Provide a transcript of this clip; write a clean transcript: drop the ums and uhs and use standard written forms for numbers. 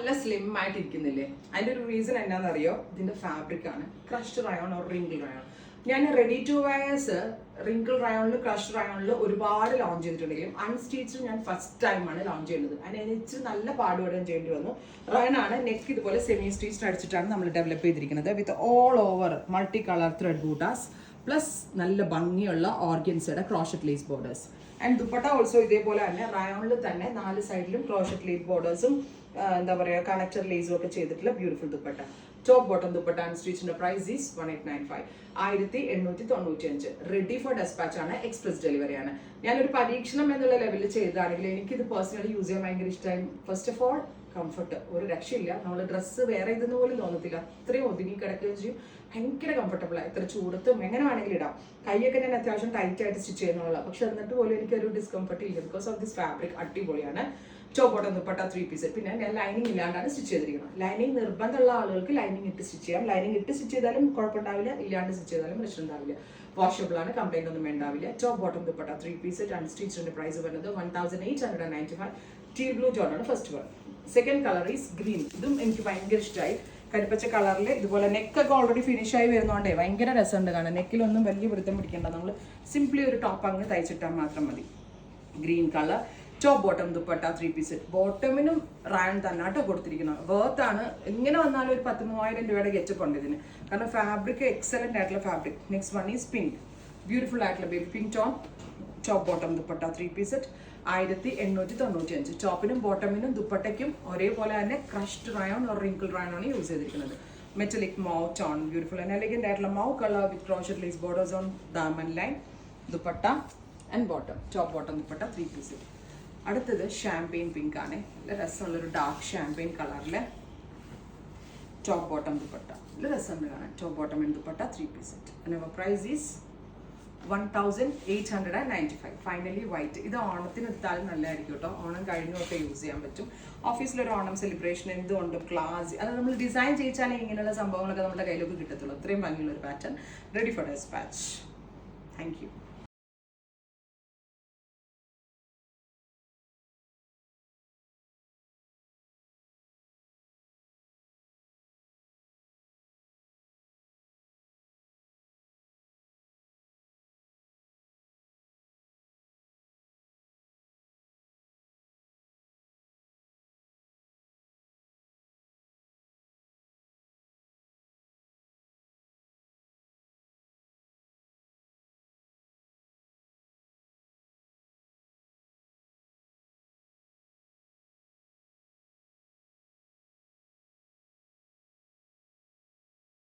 നല്ല സ്ലിം ആയിട്ട് ഇരിക്കുന്നില്ലേ? അതിന്റെ ഒരു റീസൺ എന്താണെന്നറിയോ? ഇതിന്റെ ഫാബ്രിക് ആണ്. Crushed rayon or wrinkle rayon. ഞാൻ റെഡി ടു വെയേഴ്സ് റിങ്കിൾ റയോണിൽ ക്രഷ്ഡ് റയോണിൽ ഒരുപാട് ലോഞ്ച് ചെയ്തിട്ടുണ്ടെങ്കിലും അൺസ്റ്റിച്ച് ഞാൻ ഫസ്റ്റ് ടൈമാണ് ലോഞ്ച് ചെയ്യുന്നത്. അതിന് ഇച്ചിരി നല്ല പാടുപെടുകയും ചെയ്യേണ്ടി വന്നു. റയോൺ ആണ്. നെക്ക് ഇതുപോലെ സെമി സ്റ്റിച്ച് അടിച്ചിട്ടാണ് നമ്മൾ ഡെവലപ്പ് ചെയ്തിരിക്കുന്നത്. With all over multi colour thread ബൂട്ടാസ് പ്ലസ് നല്ല ഭംഗിയുള്ള ഓർഗൻസയുടെ crochet lace borders. And dupatta also ഇതേപോലെ തന്നെ റയോണിൽ തന്നെ 4 സൈഡിലും ക്രോഷറ്റ് ലേസ് ബോർഡേഴ്സും എന്താ പറയുക കണക്ടർ ലേസും ഒക്കെ ചെയ്തിട്ടുള്ള beautiful dupatta. Top bottom dupatta and സ്റ്റിച്ചിന്റെ price is 1895, 1895. Ready for despatch ആണ്, എക്സ്പ്രസ് ഡെലിവറി ആണ്. ഞാനൊരു പരീക്ഷണം എന്നുള്ള ലെവലിൽ ചെയ്തതാണെങ്കിൽ എനിക്കിത് പേഴ്സണലി യൂസ് ചെയ്യാൻ ഭയങ്കര ഇഷ്ടമായി. ഫസ്റ്റ് ഓഫ് ഓൾ കംഫർട്ട് ഒരു രക്ഷയില്ല. നമ്മൾ ഡ്രസ്സ് വേറെ ഇതെന്ന് പോലും തോന്നത്തില്ല, അത്രയും ഒതുങ്ങി കിടക്കുകയും ചെയ്യും. ഭയങ്കര കംഫർട്ടബിളാണ്. എത്ര ചൂടത്തും എങ്ങനെ വേണമെങ്കിലും ഇടാം. കൈയൊക്കെ ഞാൻ അത്യാവശ്യം ടൈറ്റ് ആയിട്ട് സ്റ്റിച്ച് ചെയ്യുന്നുള്ള, പക്ഷെ എന്നിട്ട് പോലും എനിക്കൊരു ഡിസ്കംഫർട്ട് ഇല്ല. ബിക്കോസ് ഓഫ് ദിസ് ഫാബ്രിക് അടിപൊളിയാണ്. Top bottom dupatta 3 piece. പിന്നെ ഞാൻ ലൈനിങ് ഇല്ലാണ്ടാണ് സ്റ്റിച്ച് ചെയ്തിരിക്കുന്നത്. ലൈനിങ് നിർബന്ധമുള്ള ആളുകൾക്ക് ലൈനിങ് ഇട്ട് സ്റ്റിച്ച് ചെയ്യാം. ലൈനിങ് ഇട്ട് സ്റ്റിച്ച് ചെയ്താലും കുഴപ്പമുണ്ടാവില്ല, ഇല്ലാണ്ട് സ്റ്റിച്ച് ചെയ്താലും പ്രശ്നം ഉണ്ടാവില്ല. വാഷബിൾ ആണ്, കംപ്ലൈന്റ് ഒന്നും ഉണ്ടാവില്ല. Top bottom dupatta 3 piece and സ്റ്റിച്ചിന്റെ പ്രൈസ് വരുന്നത് 1895. ടീ ബ്ലൂ ടോൺ ആണ് first one. Second colour is green. ഇതും എനിക്ക് ഭയങ്കര ഇഷ്ടമായി. കരിപ്പച്ച കളറിൽ ഇതുപോലെ നെക്കൊക്കെ ഓൾറെഡി ഫിനിഷ് ആയി വരുന്നതുകൊണ്ടേ ഭയങ്കര രസമുണ്ട് കാണാൻ. നെക്കിലൊന്നും വലിയ പിടുത്തം പിടിക്കേണ്ട, നമ്മൾ സിംപ്ലി ഒരു ടോപ്പ് അങ്ങ് തയ്ച്ചിട്ടാൽ മാത്രം മതി. Green colour. Top bottom dupatta 3 piece. ബോട്ടമിനും റാൻ തന്നാട്ടോ കൊടുത്തിരിക്കുന്നത്. വേർത്ത് ആണ്. എങ്ങനെ വന്നാലും ഒരു 10,000-3000 രൂപയുടെ ഗെറ്റപ്പ് ഉണ്ട് ഇതിന്. കാരണം ഫാബ്രിക് എക്സലന്റ് ആയിട്ടുള്ള fabric. Next one is pink. Beautiful ആയിട്ടുള്ള baby pink tone. Top bottom dupatta 3 piece 1895. ടോപ്പിനും ബോട്ടമിനും ദുപ്പട്ടയ്ക്കും ഒരേപോലെ തന്നെ crushed rayon or wrinkle rayon ആണ് യൂസ് ചെയ്തിരിക്കുന്നത്. Metallic mauve tone. Beautiful and elegant ആയിട്ടുള്ള mauve colour with crochet lace borders on daman line. Dupatta and bottom. Top bottom dupatta 3 piece. അടുത്തത് champagne pink ആണ്. നല്ല രസമുള്ളൊരു ഡാർക്ക് ഷാംപെയിൻ കളറിലെ ടോപ്പ് ബോട്ടം ദുപ്പട്ട. നല്ല രസമുണ്ട് കാണാൻ. Top bottom and dupatta 3 piece. And our price is 1895. Finally white. ഇത് ഓണത്തിന് എടുത്താലും നല്ലതായിരിക്കും കേട്ടോ. ഓണം കഴിഞ്ഞൊക്കെ യൂസ് ചെയ്യാൻ പറ്റും. ഓഫീസിലൊരു ഓണം സെലിബ്രേഷൻ എന്തുകൊണ്ടും ക്ലാസ് അത് നമ്മൾ ഡിസൈൻ ചെയ്യിച്ചാലേ ഇങ്ങനെയുള്ള സംഭവങ്ങളൊക്കെ നമ്മുടെ കയ്യിലൊക്കെ കിട്ടത്തുള്ളൂ. അത്രയും ഭംഗിയുള്ള ഒരു pattern. Ready for dispatch. Thank U.